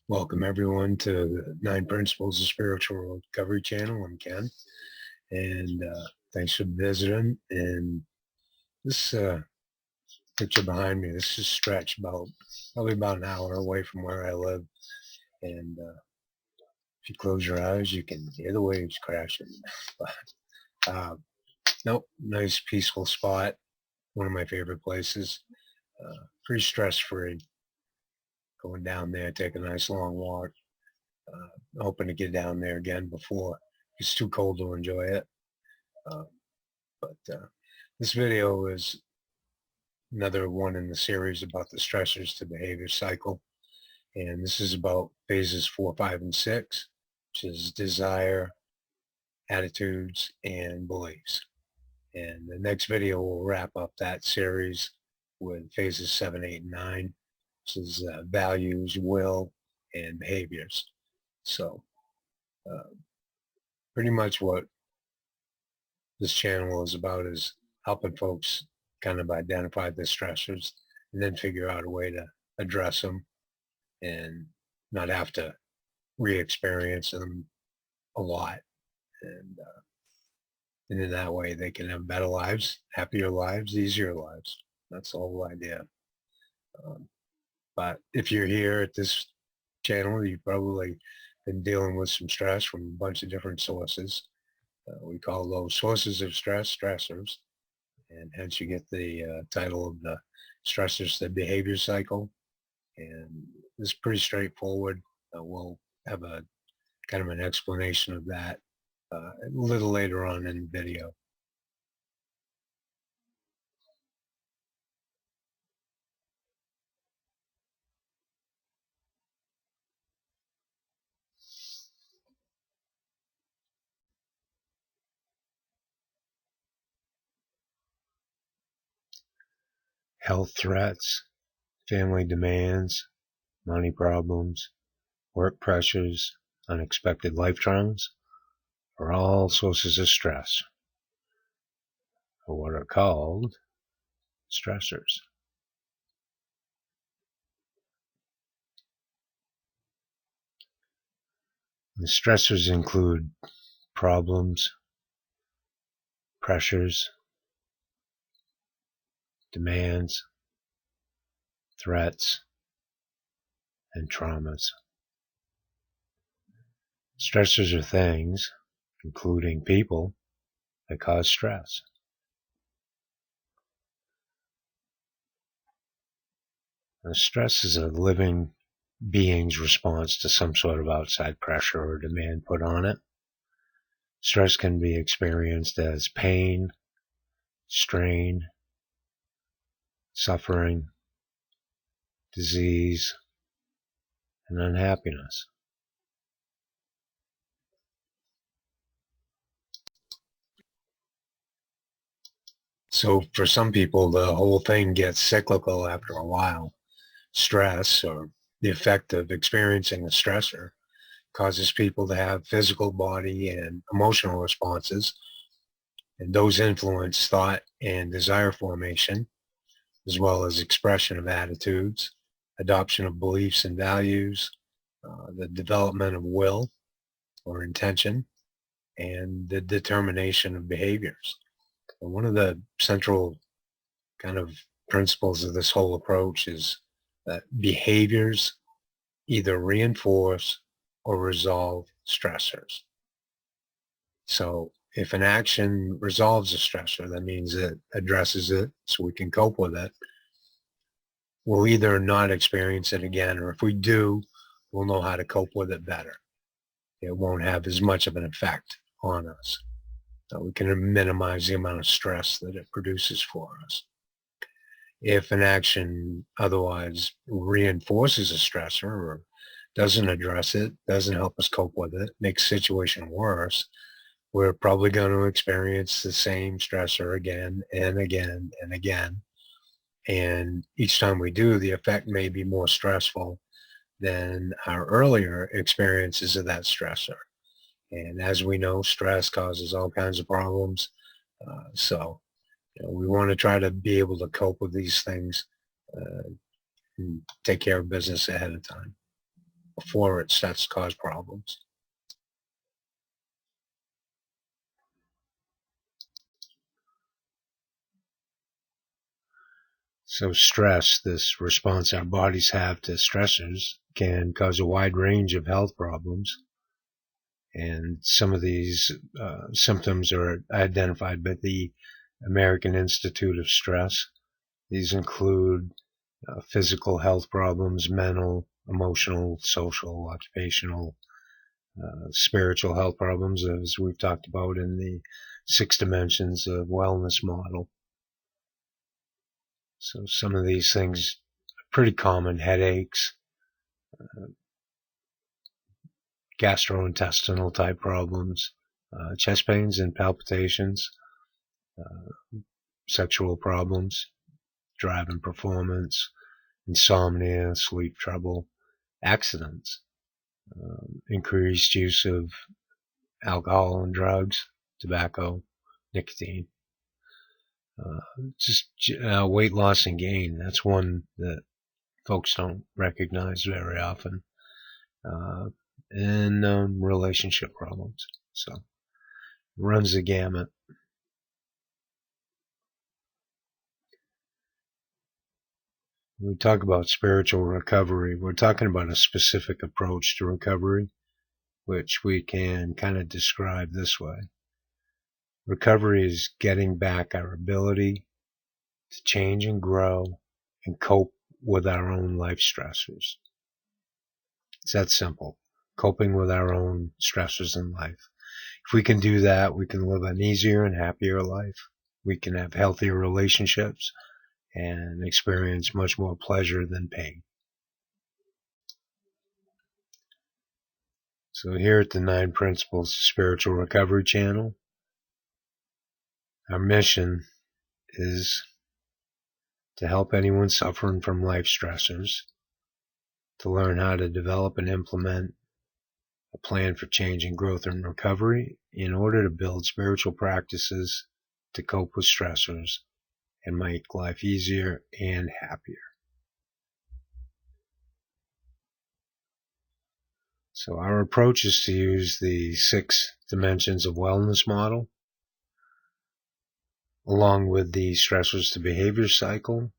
Welcome everyone to the 9 Principles of Spiritual Recovery channel. I'm Ken, and thanks for visiting. And this picture behind me, this is stretched probably about an hour away from where I live. And if you close your eyes, you can hear the waves crashing. But nope, nice peaceful spot. One of my favorite places. Pretty stress-free. Going down there, take a nice long walk. Hoping to get down there again before it's too cold to enjoy it. But this video is another one in the series about the stressors to behavior cycle. And this is about phases 4, 5, and 6, which is desire, attitudes, and beliefs. And the next video will wrap up that series with phases 7, 8, and 9, which is values, will, and behaviors. So pretty much what this channel is about is helping folks kind of identify the stressors and then figure out a way to address them and not have to re-experience them a lot. And in that way, they can have better lives, happier lives, easier lives. That's the whole idea. But if you're here at this channel, you've probably been dealing with some stress from a bunch of different sources. We call those sources of stress stressors, and hence you get the title of the stressors to behavior cycle. And it's pretty straightforward. We'll have a kind of an explanation of that a little later on in the video. Health threats, family demands, money problems, work pressures, unexpected life traumas are all sources of stress, or what are called stressors. The stressors include problems, pressures, demands, threats, and traumas. Stressors are things, including people, that cause stress. Now, stress is a living being's response to some sort of outside pressure or demand put on it. Stress can be experienced as pain, strain, suffering, disease, and unhappiness. So for some people, the whole thing gets cyclical after a while. Stress, or the effect of experiencing a stressor, causes people to have physical, body, and emotional responses. And those influence thought and desire formation, as well as expression of attitudes, adoption of beliefs and values, the development of will or intention, and the determination of behaviors. And one of the central kind of principles of this whole approach is that behaviors either reinforce or resolve stressors. So if an action resolves a stressor, that means it addresses it so we can cope with it. We'll either not experience it again, or if we do, we'll know how to cope with it better. It won't have as much of an effect on us. So we can minimize the amount of stress that it produces for us. If an action otherwise reinforces a stressor or doesn't address it, doesn't help us cope with it, makes the situation worse, we're probably going to experience the same stressor again and again and again. And each time we do, the effect may be more stressful than our earlier experiences of that stressor. And as we know, stress causes all kinds of problems. So we want to try to be able to cope with these things and take care of business ahead of time. before it starts to cause problems. So stress, this response our bodies have to stressors, can cause a wide range of health problems. And some of these symptoms are identified by the American Institute of Stress. These include physical health problems, mental, emotional, social, occupational, spiritual health problems, as we've talked about in the 6 dimensions of wellness model. So some of these things are pretty common: headaches, gastrointestinal type problems, chest pains and palpitations, sexual problems, drive and performance, insomnia, sleep trouble, accidents, increased use of alcohol and drugs, tobacco, nicotine, just weight loss and gain. That's one that folks don't recognize very often, and relationship problems. So it runs the gamut. When we talk about spiritual recovery, we're talking about a specific approach to recovery, which we can kind of describe this way. Recovery is getting back our ability to change and grow and cope with our own life stressors. It's that simple. Coping with our own stressors in life. If we can do that, we can live an easier and happier life. We can have healthier relationships and experience much more pleasure than pain. So here at the 9 Principles of Spiritual Recovery channel, our mission is to help anyone suffering from life stressors to learn how to develop and implement a plan for change and growth and recovery in order to build spiritual practices to cope with stressors and make life easier and happier. So our approach is to use the 6 dimensions of wellness model along with the stressors to behavior cycle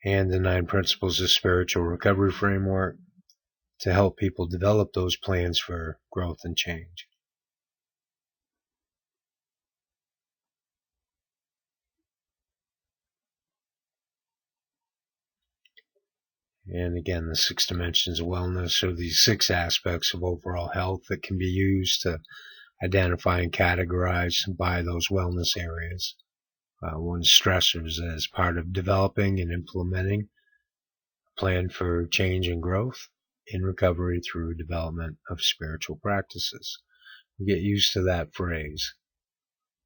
and the 9 principles of spiritual recovery framework to help people develop those plans for growth and change. And again, the 6 dimensions of wellness are these 6 aspects of overall health that can be used to identify and categorize by those wellness areas. One's stressors as part of developing and implementing a plan for change and growth in recovery through development of spiritual practices. We get used to that phrase,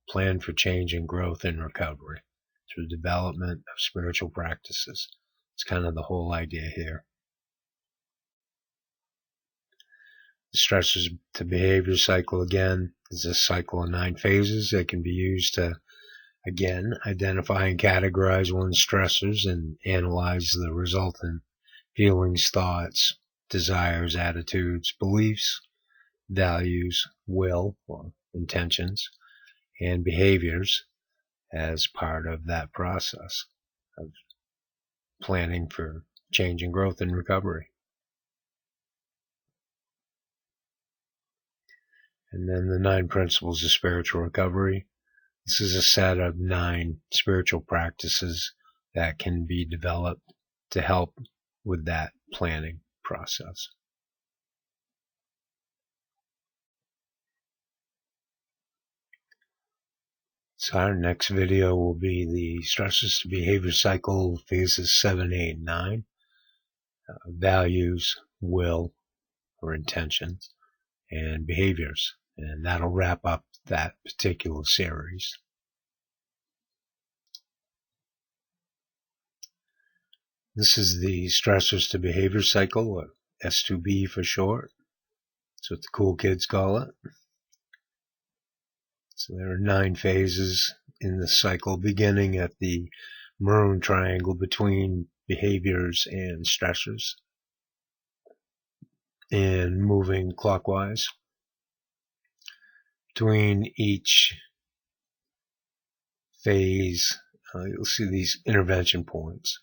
plan for change and growth in recovery through development of spiritual practices. It's kind of the whole idea here. The stressors to behavior cycle, again, is a cycle of 9 phases that can be used to, again, identify and categorize one's stressors and analyze the resultant feelings, thoughts, desires, attitudes, beliefs, values, will, or intentions, and behaviors as part of that process of planning for change and growth and recovery. And then the 9 principles of spiritual recovery. This is a set of 9 spiritual practices that can be developed to help with that planning process. So our next video will be the stresses to behavior cycle phases 7, 8, and 9. Values, will, or intentions, and behaviors. And that'll wrap up that particular series. This is the stressors to behavior cycle, or S2B for short. That's what the cool kids call it. So there are 9 phases in the cycle, beginning at the maroon triangle between behaviors and stressors. and moving clockwise. Between each phase, you'll see these intervention points.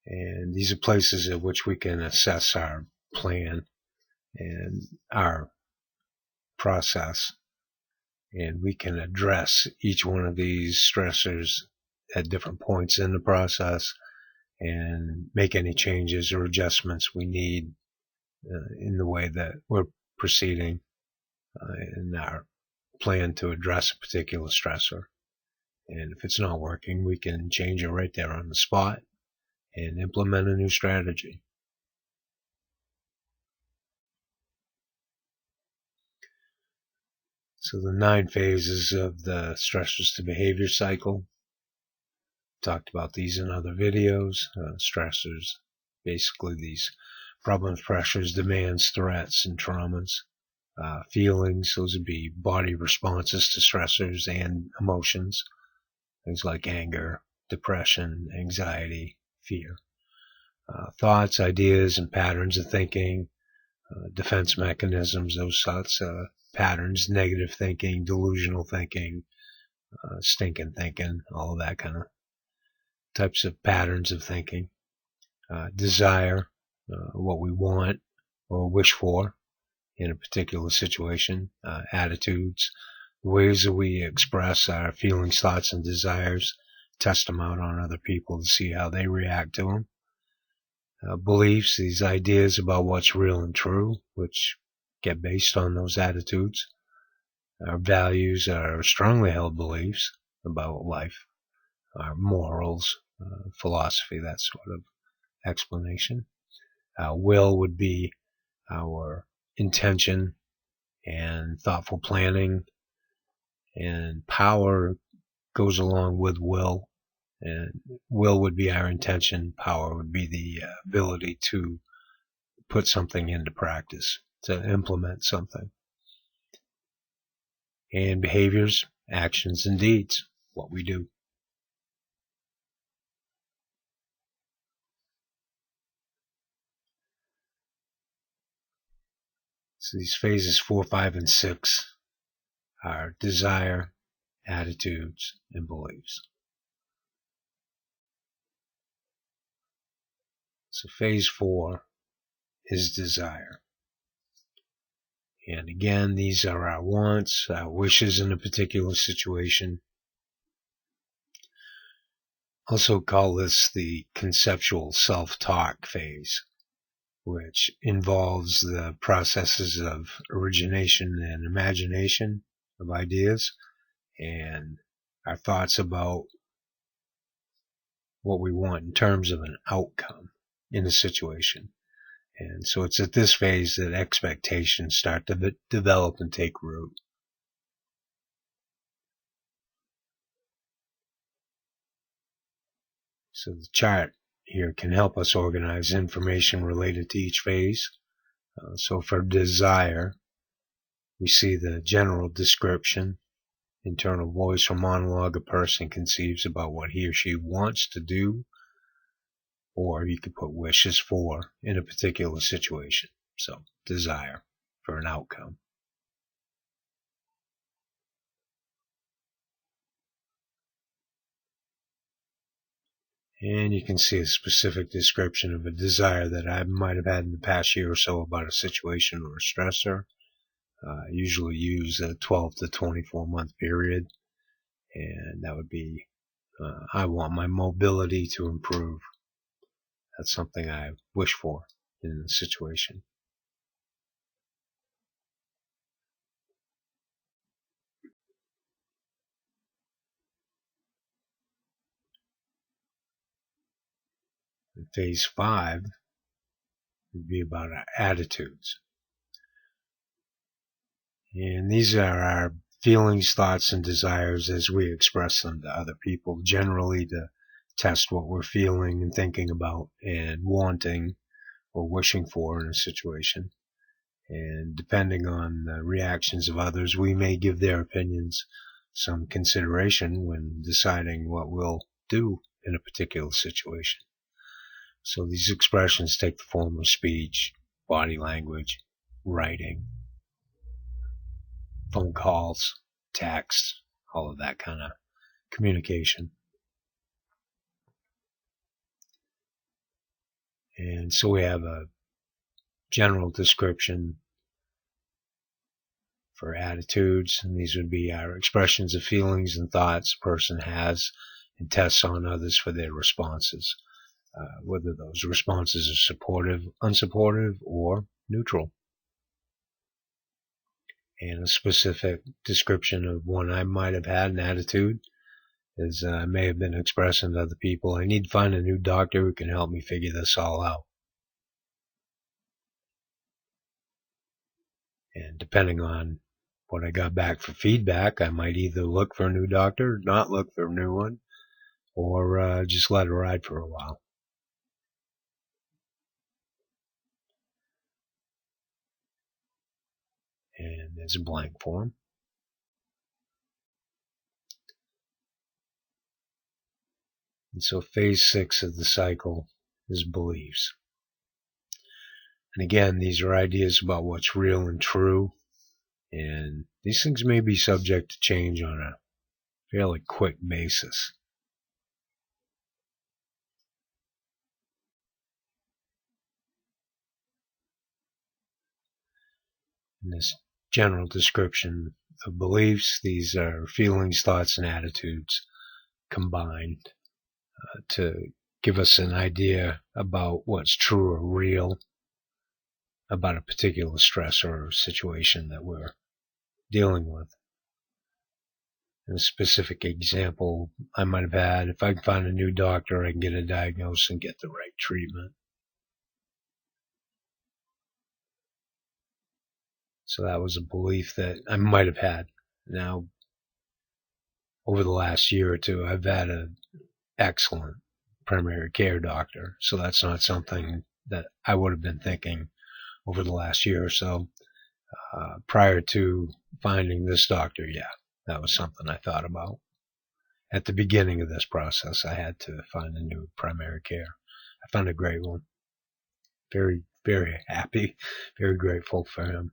And these are places at which we can assess our plan and our process. And we can address each one of these stressors at different points in the process and make any changes or adjustments we need in the way that we're proceeding in our plan to address a particular stressor. And if it's not working, we can change it right there on the spot and implement a new strategy. So the 9 phases of the stressors to behavior cycle. Talked about these in other videos. Stressors, basically these problems, pressures, demands, threats, and traumas. Feelings, those would be body responses to stressors and emotions. Things like anger, depression, anxiety, fear. Thoughts, ideas, and patterns of thinking. Defense mechanisms, those sorts of patterns, negative thinking, delusional thinking, stinking thinking, all of that kind of types of patterns of thinking. Desire, what we want or wish for in a particular situation. Attitudes, ways that we express our feelings, thoughts, and desires, test them out on other people to see how they react to them. Beliefs, these ideas about what's real and true, which get based on those attitudes. Our values, our strongly held beliefs about life, our morals, philosophy, that sort of explanation. Will would be our intention and thoughtful planning, and power goes along with will. And will would be our intention, power would be the ability to put something into practice, to implement something. And behaviors, actions, and deeds, what we do. So these phases 4, 5, and 6 are desire, attitudes, and beliefs. So phase 4 is desire. And again, these are our wants, our wishes in a particular situation. Also call this the conceptual self-talk phase, which involves the processes of origination and imagination of ideas and our thoughts about what we want in terms of an outcome in a situation. And so it's at this phase that expectations start to develop and take root. So the chart here can help us organize information related to each phase. So for desire, we see the general description, internal voice or monologue a person conceives about what he or she wants to do, or you could put wishes for in a particular situation. So desire for an outcome. And you can see a specific description of a desire that I might have had in the past year or so about a situation or a stressor. I usually use a 12 to 24 month period, and that would be I want my mobility to improve. That's something I wish for in the situation. And phase 5 would be about our attitudes. And these are our feelings, thoughts, and desires as we express them to other people, generally to test what we're feeling and thinking about and wanting or wishing for in a situation. And depending on the reactions of others, we may give their opinions some consideration when deciding what we'll do in a particular situation. So these expressions take the form of speech, body language, writing, phone calls, text, all of that kind of communication. And so we have a general description for attitudes, and these would be our expressions of feelings and thoughts a person has and tests on others for their responses, whether those responses are supportive, unsupportive, or neutral. And a specific description of one I might have had an attitude is I may have been expressing to other people, I need to find a new doctor who can help me figure this all out. And depending on what I got back for feedback, I might either look for a new doctor, not look for a new one, or just let it ride for a while. And there's a blank form. And so phase 6 of the cycle is beliefs. And again, these are ideas about what's real and true. And these things may be subject to change on a fairly quick basis. In this general description of beliefs, these are feelings, thoughts, and attitudes combined to give us an idea about what's true or real about a particular stressor or situation that we're dealing with. In a specific example I might have had, if I can find a new doctor, I can get a diagnosis and get the right treatment. So that was a belief that I might have had. Now, over the last year or two, I've had an excellent primary care doctor. So that's not something that I would have been thinking over the last year or so. Prior to finding this doctor, yeah, that was something I thought about. At the beginning of this process, I had to find a new primary care. I found a great one. Very, very happy, very grateful for him.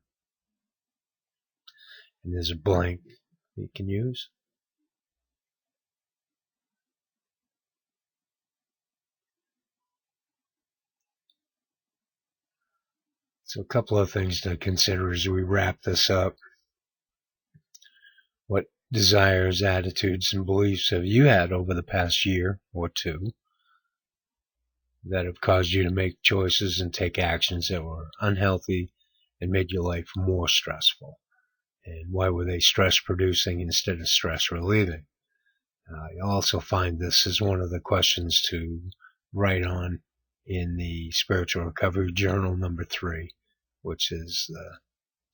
And there's a blank you can use. So a couple of things to consider as we wrap this up. What desires, attitudes, and beliefs have you had over the past year or two that have caused you to make choices and take actions that were unhealthy and made your life more stressful? And why were they stress producing instead of stress relieving? You'll also find this as one of the questions to write on in the Spiritual Recovery Journal number 3, which is the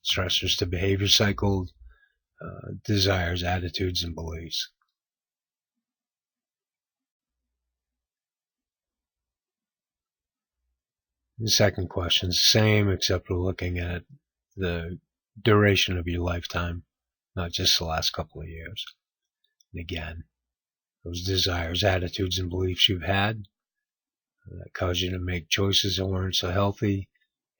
stressors to behavior cycle, desires, attitudes, and beliefs. The second question is the same, except we're looking at the duration of your lifetime, not just the last couple of years. And again, those desires, attitudes, and beliefs you've had that caused you to make choices that weren't so healthy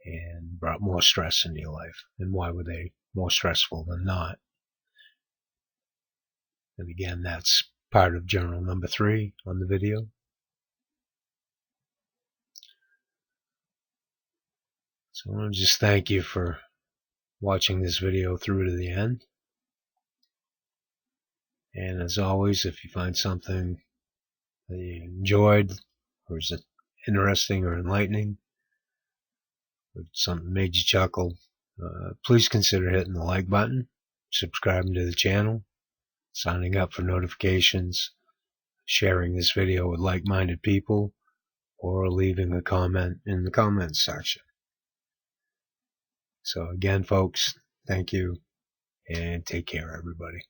and brought more stress into your life. And why were they more stressful than not? And again, that's part of journal number 3 on the video. So I want to just thank you for watching this video through to the end. And as always, if you find something that you enjoyed or is interesting or enlightening, or something made you chuckle, please consider hitting the like button, subscribing to the channel, signing up for notifications, sharing this video with like-minded people, or leaving a comment in the comments section. So again, folks, thank you, and take care, everybody.